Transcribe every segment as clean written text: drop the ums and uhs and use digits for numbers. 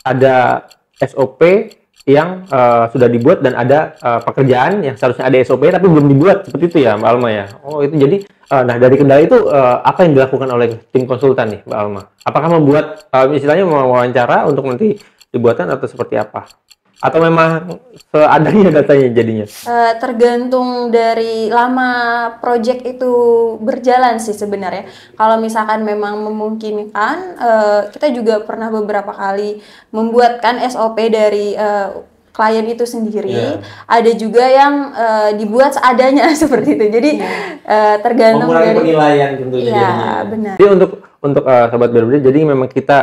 ada SOP yang sudah dibuat dan ada pekerjaan yang seharusnya ada SOP tapi belum dibuat, seperti itu ya Mbak Alma ya. Oh itu jadi nah dari kendala itu apa yang dilakukan oleh tim konsultan nih Mbak Alma? Apakah membuat istilahnya mewawancara untuk nanti dibuatkan atau seperti apa? Atau memang seadanya datanya jadinya? Tergantung dari lama project itu berjalan sih sebenarnya. Kalau misalkan memang memungkinkan, kita juga pernah beberapa kali membuatkan SOP dari klien itu sendiri. Ada juga yang dibuat seadanya seperti itu. Jadi tergantung mengurangi dari penilaian tentunya ya, jadinya. benar. Jadi untuk Sobat BLBD, jadi memang kita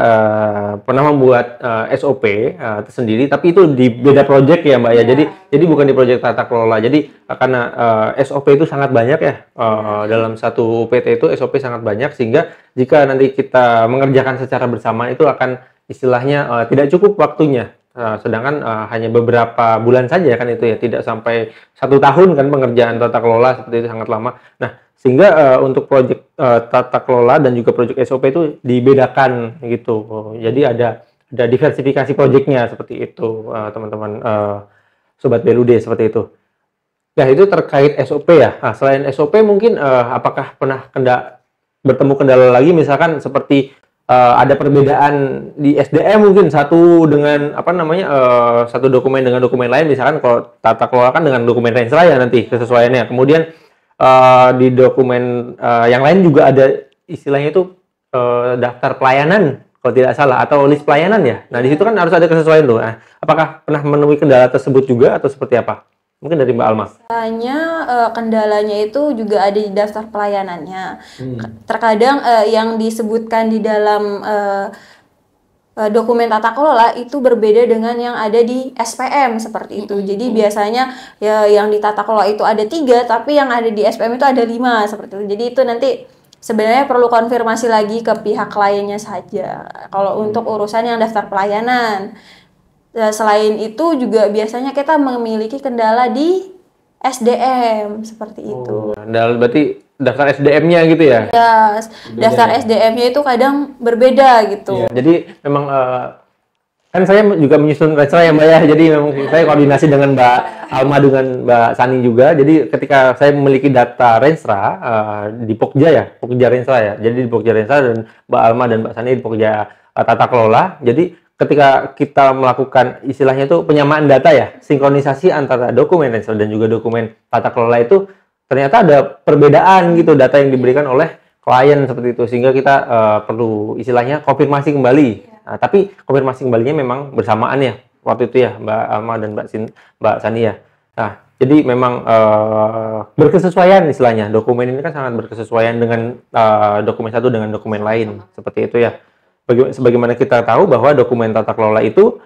pernah membuat SOP tersendiri, tapi itu di beda project ya Mbak ya. Jadi bukan di project tata kelola. Jadi karena SOP itu sangat banyak ya dalam satu PT itu SOP sangat banyak, sehingga jika nanti kita mengerjakan secara bersama itu akan istilahnya tidak cukup waktunya. Sedangkan hanya beberapa bulan saja kan itu ya, tidak sampai 1 tahun kan pengerjaan tata kelola, seperti itu sangat lama. Nah sehingga untuk proyek tata kelola dan juga proyek SOP itu dibedakan gitu. Jadi ada diversifikasi proyeknya seperti itu teman-teman Sobat BLUD, seperti itu. Nah itu terkait SOP ya. Nah, selain SOP mungkin apakah pernah bertemu kendala lagi, misalkan seperti ada perbedaan di SDM mungkin satu dengan satu dokumen dengan dokumen lain, misalkan kalau tata kelola kan dengan dokumen Renstra ya nanti kesesuaiannya. Kemudian di dokumen yang lain juga ada istilahnya itu daftar pelayanan kalau tidak salah, atau list pelayanan ya. Nah di situ kan harus ada kesesuaian tuh. Nah, apakah pernah menemui kendala tersebut juga atau seperti apa? Mungkin dari Mbak Alma. Biasanya kendalanya itu juga ada di daftar pelayanannya. Terkadang yang disebutkan di dalam dokumen tata kelola itu berbeda dengan yang ada di SPM seperti itu. Jadi biasanya ya yang di tata kelola itu ada 3, tapi yang ada di SPM itu ada 5 seperti itu. Jadi itu nanti sebenarnya perlu konfirmasi lagi ke pihak kliennya saja. Kalau untuk urusan yang daftar pelayanan. Selain itu juga biasanya kita memiliki kendala di SDM seperti itu. Berarti daftar SDM-nya gitu ya? Ya, daftar SDM-nya itu kadang berbeda gitu. Ya, jadi memang kan saya juga menyusun Renstra ya Mbak ya. Jadi memang saya koordinasi dengan Mbak Alma dengan Mbak Sani juga. Jadi ketika saya memiliki data Renstra di Pokja ya, Pokja Renstra ya. Jadi di Pokja Renstra dan Mbak Alma dan Mbak Sani di Pokja Tata Kelola. Jadi ketika kita melakukan istilahnya itu penyamaan data ya, sinkronisasi antara dokumen Renstra dan juga dokumen tata kelola itu ternyata ada perbedaan gitu data yang diberikan oleh klien seperti itu, sehingga kita perlu istilahnya konfirmasi kembali. Nah, tapi konfirmasi kembalinya memang bersamaan ya waktu itu ya Mbak Alma dan Mbak Sani ya. Nah, jadi memang berkesesuaian istilahnya. Dokumen ini kan sangat berkesesuaian dengan dokumen satu dengan dokumen lain seperti itu ya. Sebagaimana kita tahu bahwa dokumen tata kelola itu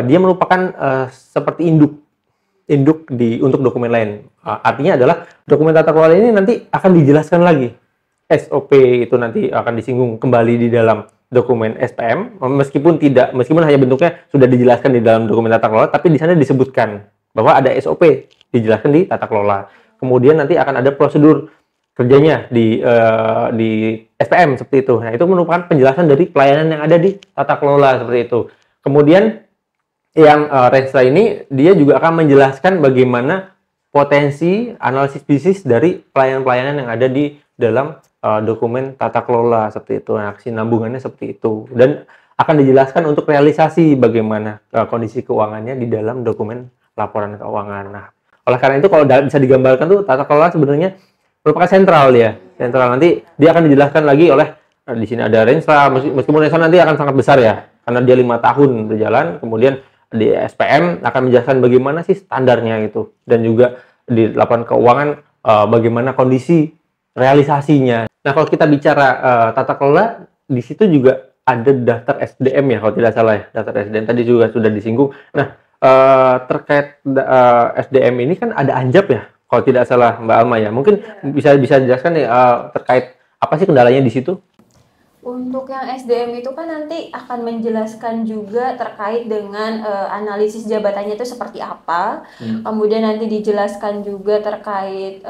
dia merupakan seperti induk untuk dokumen lain. Artinya adalah dokumen tata kelola ini nanti akan dijelaskan lagi. SOP itu nanti akan disinggung kembali di dalam dokumen SPM, meskipun hanya bentuknya sudah dijelaskan di dalam dokumen tata kelola, tapi di sana disebutkan bahwa ada SOP dijelaskan di tata kelola. Kemudian nanti akan ada prosedur kerjanya di SPM seperti itu. Nah, itu merupakan penjelasan dari pelayanan yang ada di tata kelola seperti itu. Kemudian yang Renstra ini dia juga akan menjelaskan bagaimana potensi analisis bisnis dari pelayanan-pelayanan yang ada di dalam dokumen tata kelola seperti itu. Nah, kesinambungannya seperti itu. Dan akan dijelaskan untuk realisasi bagaimana kondisi keuangannya di dalam dokumen laporan keuangan. Nah, oleh karena itu kalau bisa digambarkan tuh tata kelola sebenarnya merupakan sentral ya. Sentral nanti dia akan dijelaskan lagi oleh di sini ada Renstra, meskipun Renstra nanti akan sangat besar ya karena dia 5 tahun berjalan. Kemudian di SPM akan menjelaskan bagaimana sih standarnya itu, dan juga di laporan keuangan bagaimana kondisi realisasinya. Nah, kalau kita bicara tata kelola, di situ juga ada daftar SDM ya kalau tidak salah ya. Daftar SDM tadi juga sudah disinggung. Nah, terkait SDM ini kan ada ANJAP ya kalau tidak salah Mbak Alma ya. Mungkin bisa dijelaskan nih terkait apa sih kendalanya di situ? Untuk yang SDM itu kan nanti akan menjelaskan juga terkait dengan analisis jabatannya itu seperti apa. Kemudian nanti dijelaskan juga terkait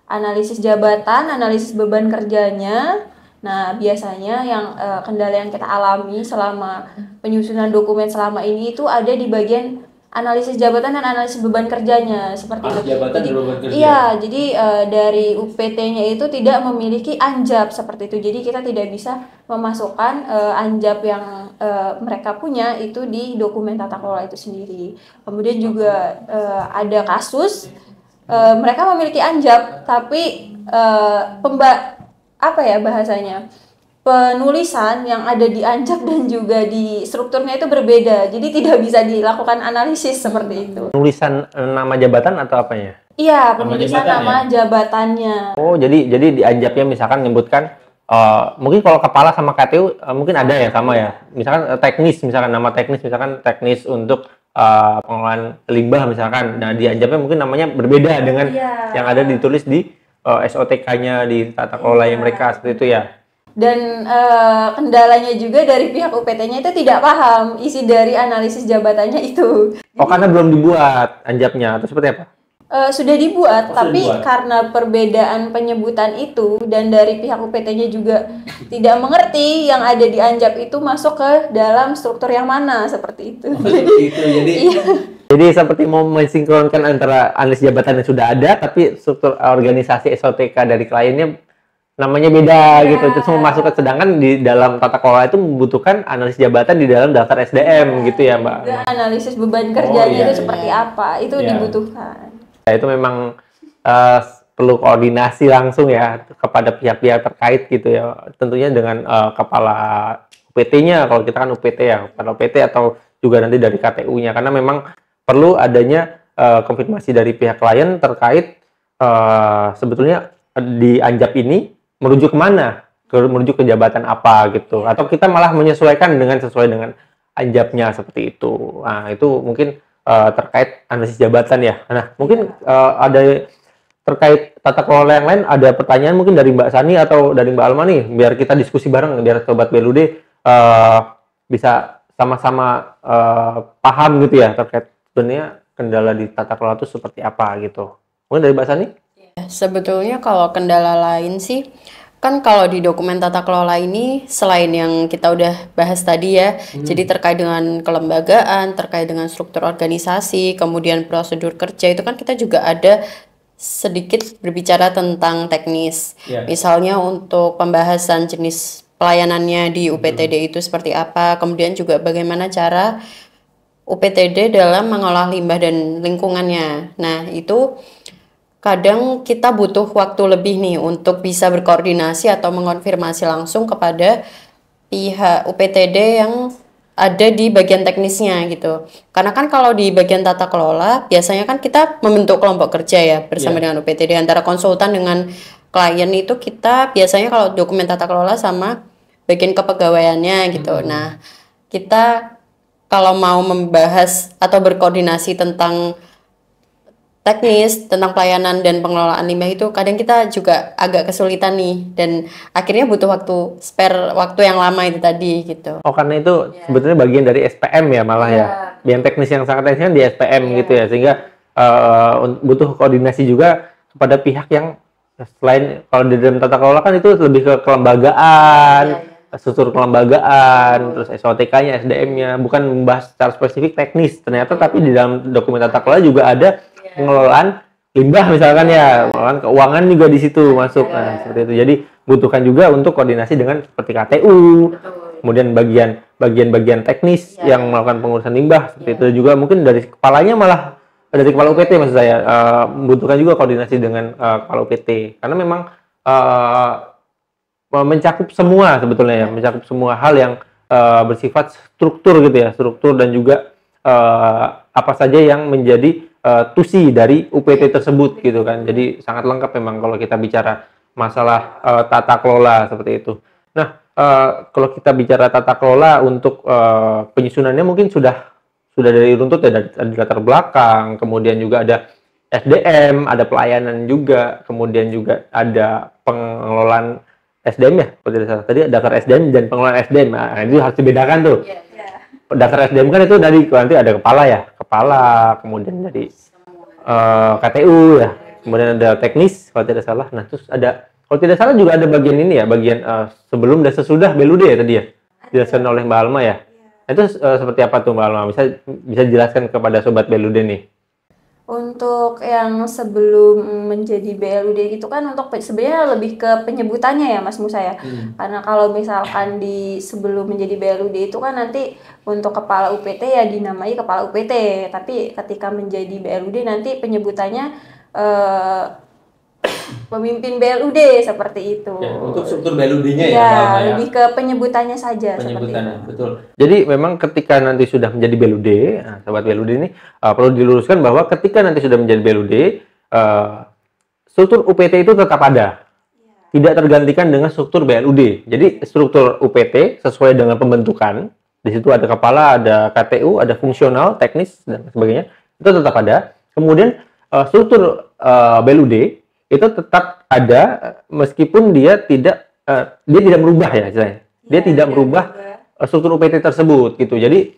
analisis jabatan, analisis beban kerjanya, Nah, biasanya yang kendala yang kita alami selama penyusunan dokumen selama ini itu ada di bagian analisis jabatan dan analisis beban kerjanya seperti itu. Jabatan Jadi, dan beban kerja. iya, jadi dari UPT-nya itu tidak memiliki anjab seperti itu. Jadi kita tidak bisa memasukkan anjab yang mereka punya itu di dokumen tata kelola itu sendiri. Kemudian juga ada kasus mereka memiliki anjab, tapi apa ya bahasanya? Penulisan yang ada di anjab dan juga di strukturnya itu berbeda, jadi tidak bisa dilakukan analisis seperti itu. Penulisan nama jabatan atau apanya? Iya, penulisan nama jabatannya. Oh, jadi di anjabnya misalkan menyebutkan mungkin kalau kepala sama KTU mungkin ada ya sama ya. Misalkan teknis, misalkan nama teknis, misalkan teknis untuk pengelolaan limbah misalkan. Nah, di anjabnya mungkin namanya berbeda dengan yang ada ditulis di SOTK-nya di tata kelola mereka seperti itu ya. Dan kendalanya juga dari pihak UPT-nya itu tidak paham isi dari analisis jabatannya itu. Oh, karena belum dibuat anjabnya atau seperti apa? Sudah dibuat, tapi karena perbedaan penyebutan itu dan dari pihak UPT-nya juga tidak mengerti yang ada di anjab itu masuk ke dalam struktur yang mana seperti itu. Jadi seperti mau mensinkronkan antara analisis jabatan yang sudah ada, tapi struktur organisasi SOTK dari kliennya namanya beda gitu. Terus memasukkan, sedangkan di dalam tata kelola itu membutuhkan analisis jabatan di dalam daftar SDM gitu ya, Mbak. Analisis beban kerjanya itu seperti apa, itu dibutuhkan. Ya, itu memang perlu koordinasi langsung ya kepada pihak-pihak terkait gitu ya. Tentunya dengan kepala UPT-nya, kalau kita kan UPT ya, kepala UPT atau juga nanti dari KTU-nya, karena memang perlu adanya konfirmasi dari pihak klien terkait sebetulnya di anjab ini merujuk kemana, merujuk ke jabatan apa gitu, atau kita malah menyesuaikan sesuai dengan anjabnya seperti itu. Nah, itu mungkin terkait analisis jabatan ya. Nah, mungkin ada terkait tata kelola yang lain, ada pertanyaan mungkin dari Mbak Sani atau dari Mbak Alma nih, biar kita diskusi bareng, biar Sobat BLUD bisa sama-sama paham gitu ya terkait sebenarnya kendala di tata kelola itu seperti apa gitu. Mungkin dari Mbak Sani? Sebetulnya kalau kendala lain sih, kan kalau di dokumen tata kelola ini selain yang kita udah bahas tadi ya, jadi terkait dengan kelembagaan, terkait dengan struktur organisasi, kemudian prosedur kerja, itu kan kita juga ada sedikit berbicara tentang teknis. Misalnya untuk pembahasan jenis pelayanannya di UPTD itu seperti apa, kemudian juga bagaimana cara UPTD dalam mengolah limbah dan lingkungannya. Nah, itu kadang kita butuh waktu lebih nih untuk bisa berkoordinasi atau mengonfirmasi langsung kepada pihak UPTD yang ada di bagian teknisnya gitu. Karena kan kalau di bagian tata kelola biasanya kan kita membentuk kelompok kerja ya bersama dengan UPTD, antara konsultan dengan klien itu kita biasanya kalau dokumen tata kelola sama bagian kepegawaiannya gitu. Nah, kita kalau mau membahas atau berkoordinasi tentang teknis, tentang pelayanan dan pengelolaan limbah itu kadang kita juga agak kesulitan nih, dan akhirnya butuh waktu yang lama itu tadi gitu. Oh, karena itu sebetulnya bagian dari SPM ya malah ya. Yang teknis yang sangat teknis kan di SPM gitu ya, sehingga butuh koordinasi juga kepada pihak yang selain, kalau di dalam tata kelola kan itu lebih ke kelembagaan, struktur kelembagaan, terus SOTK-nya, SDM-nya, bukan membahas secara spesifik teknis ternyata, tapi di dalam dokumen tata kelola juga ada pengelolaan limbah misalkan ya, pengelolaan keuangan juga di situ masuk. Nah, seperti itu. Jadi butuhkan juga untuk koordinasi dengan seperti KTU, kemudian bagian teknis yang melakukan pengurusan limbah seperti itu juga, mungkin dari kepalanya malah dari kepala UPT maksud saya, membutuhkan juga koordinasi dengan kepala UPT, karena memang mencakup semua sebetulnya ya, mencakup semua hal yang bersifat struktur gitu ya, struktur dan juga apa saja yang menjadi tusi dari UPT tersebut gitu kan. Jadi sangat lengkap memang kalau kita bicara masalah tata kelola seperti itu. Nah, kalau kita bicara tata kelola untuk penyusunannya mungkin sudah dari runtut ya, dari latar belakang, kemudian juga ada SDM, ada pelayanan juga, kemudian juga ada pengelolaan SDM ya, tadi daftar SDM dan pengelolaan SDM. Nah, itu harus dibedakan tuh. Daftar SDM kan itu dari nanti ada kepala, kemudian dari KTU ya, kemudian ada teknis kalau tidak salah. Nah, terus ada Kalau tidak salah juga ada bagian ini ya, bagian sebelum dan sesudah BLUD ya tadi ya, dijelaskan oleh Mbak Alma ya. Itu seperti apa tuh Mbak Alma? Bisa dijelaskan kepada sobat BLUD nih? Untuk yang sebelum menjadi BLUD gitu kan untuk sebenarnya lebih ke penyebutannya ya Mas Musa ya. Karena kalau misalkan di sebelum menjadi BLUD itu kan nanti untuk kepala UPT ya dinamai kepala UPT. Tapi ketika menjadi BLUD nanti penyebutannya pemimpin BLUD seperti itu. Ya, untuk struktur BLUD-nya ya, Ya, Mbak Alma ya. lebih ke penyebutannya saja Penyebutannya, seperti itu. betul. Jadi memang ketika nanti sudah menjadi BLUD, nah, sobat BLUD ini perlu diluruskan bahwa ketika nanti sudah menjadi BLUD, struktur UPT itu tetap ada. Tidak tergantikan dengan struktur BLUD. Jadi struktur UPT sesuai dengan pembentukan, di situ ada kepala, ada KTU, ada fungsional, teknis dan sebagainya, itu tetap ada. Kemudian struktur BLUD itu tetap ada meskipun dia tidak merubah ya istilahnya. Dia tidak merubah struktur UPT tersebut gitu. Jadi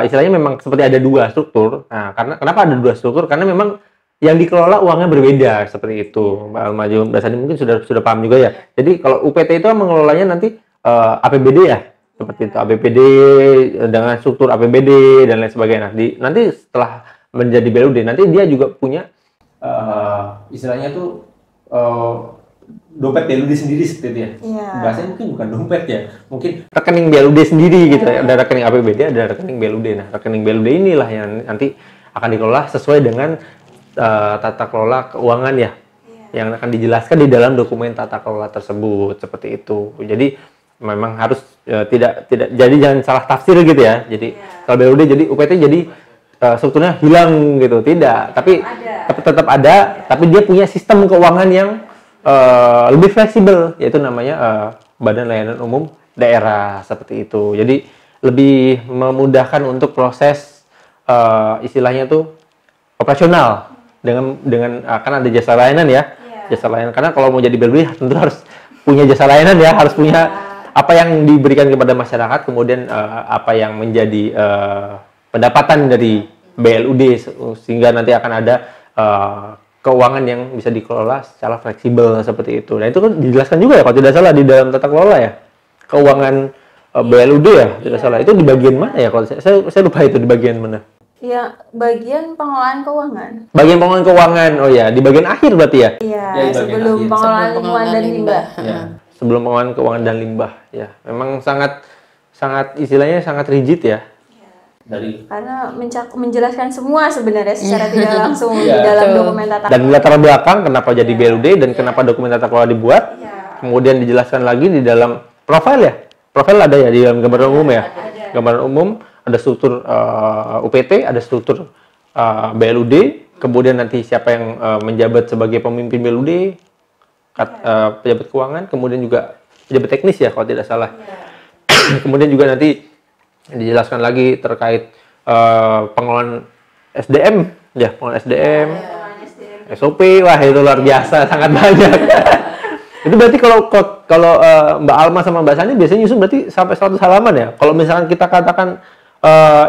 istilahnya memang seperti ada dua struktur. Nah, karena kenapa ada dua struktur? Karena memang yang dikelola uangnya berbeda seperti itu. Mbak Alma Mbak Sani mungkin sudah paham juga ya. Jadi kalau UPT itu mengelolanya nanti APBD ya. Seperti itu APBD dengan struktur APBD dan lain sebagainya. Nanti setelah menjadi BLUD nanti dia juga punya istilahnya tuh dompet BLUD sendiri seperti itu ya. Bahasanya mungkin bukan dompet ya, mungkin rekening BLUD sendiri gitu ya. Ada rekening APBD, ada rekening BLUD. Nah, rekening BLUD inilah yang nanti akan dikelola sesuai dengan tata kelola keuangan ya, yang akan dijelaskan di dalam dokumen tata kelola tersebut seperti itu. Jadi memang harus tidak jadi jangan salah tafsir gitu ya. Jadi kalau BLUD jadi UPT jadi strukturnya hilang gitu, tidak, tapi tetap ada, tapi dia punya sistem keuangan yang lebih fleksibel, yaitu namanya Badan Layanan Umum Daerah seperti itu. Jadi lebih memudahkan untuk proses istilahnya tuh operasional dengan kan ada jasa layanan ya, jasa layanan. Karena kalau mau jadi BLUD tentu harus punya jasa layanan ya, harus punya apa yang diberikan kepada masyarakat, kemudian apa yang menjadi pendapatan dari BLUD sehingga nanti akan ada keuangan yang bisa dikelola secara fleksibel seperti itu. Nah itu kan dijelaskan juga ya kalau tidak salah di dalam tata kelola ya, keuangan BLUD ya tidak salah. Itu di bagian mana ya? Kalau saya lupa itu di bagian mana? Ya, bagian pengelolaan keuangan. Bagian pengelolaan keuangan. Oh ya, di bagian akhir berarti ya? Iya, Ya, sebelum pengelolaan lingkungan dan limbah. Ya, sebelum pengelolaan keuangan dan limbah ya. Memang sangat istilahnya sangat rigid ya. Karena menjelaskan semua sebenarnya secara tidak langsung di dalam dokumen tata kelola. Dan latar belakang kenapa jadi BLUD dan kenapa dokumen tata kelola dibuat. Kemudian dijelaskan lagi di dalam profil ya. Profil ada ya di dalam gambaran umum ya. Gambaran umum ada struktur UPT, ada struktur BLUD, kemudian nanti siapa yang menjabat sebagai pemimpin BLUD, pejabat keuangan, kemudian juga pejabat teknis ya kalau tidak salah. Kemudian juga nanti dijelaskan lagi terkait pengelolaan SDM ya, pengelolaan SDM, SOP, wah itu luar biasa, sangat banyak. Itu berarti kalau Mbak Alma sama Mbak Sani biasanya nyusun berarti sampai 100 halaman ya. Kalau misalkan kita katakan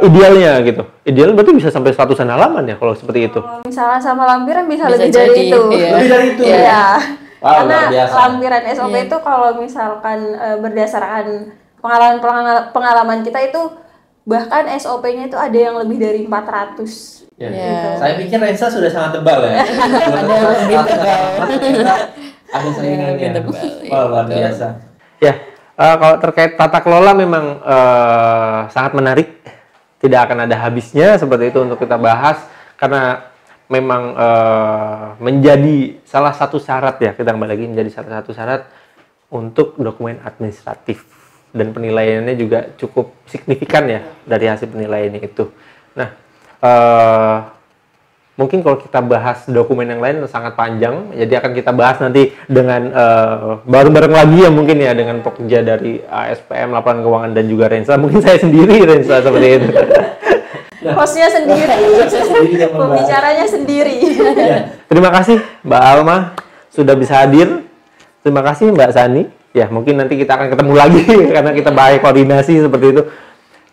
idealnya gitu, ideal berarti bisa sampai 100-an halaman ya kalau seperti itu. Kalau misalnya sama lampiran bisa lebih dari itu. Lebih dari itu. Iya. Wow, Karena luar biasa. lampiran SOP itu kalau misalkan berdasarkan pengalaman kita itu bahkan SOP-nya itu ada yang lebih dari 400. Saya pikir Rensa sudah sangat tebal ya. Ada lebih tebal. Ada saingannya. tebal. Wah, luar biasa. Ya, kalau terkait tata kelola memang sangat menarik. Tidak akan ada habisnya seperti itu untuk kita bahas karena memang menjadi salah satu syarat ya, kita kembali lagi menjadi salah satu syarat untuk dokumen administratif. Dan penilaiannya juga cukup signifikan ya dari hasil penilaiannya itu. Nah, mungkin kalau kita bahas dokumen yang lain sangat panjang, jadi akan kita bahas nanti dengan bareng-bareng lagi ya mungkin ya dengan pekerja dari ASPM, Laporan Keuangan dan juga Rensa. Mungkin saya sendiri Rensa seperti itu. Hostnya sendiri, pembicaranya sendiri. Terima kasih Mbak Alma sudah bisa hadir. Terima kasih Mbak Sani. Ya, mungkin nanti kita akan ketemu lagi karena kita bahas koordinasi seperti itu.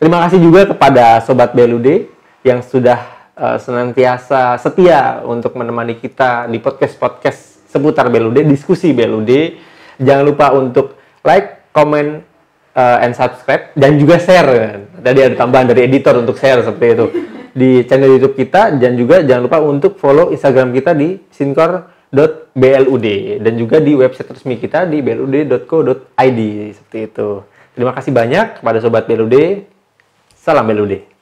Terima kasih juga kepada Sobat BLUD yang sudah senantiasa setia untuk menemani kita di podcast-podcast seputar BLUD, diskusi BLUD. Jangan lupa untuk like, comment, and subscribe, dan juga share. Tadi ada tambahan dari editor untuk share seperti itu di channel YouTube kita, dan juga jangan lupa untuk follow Instagram kita di sinkor.blud dan juga di website resmi kita di blud.co.id seperti itu. Terima kasih banyak kepada sobat BLUD. Salam BLUD.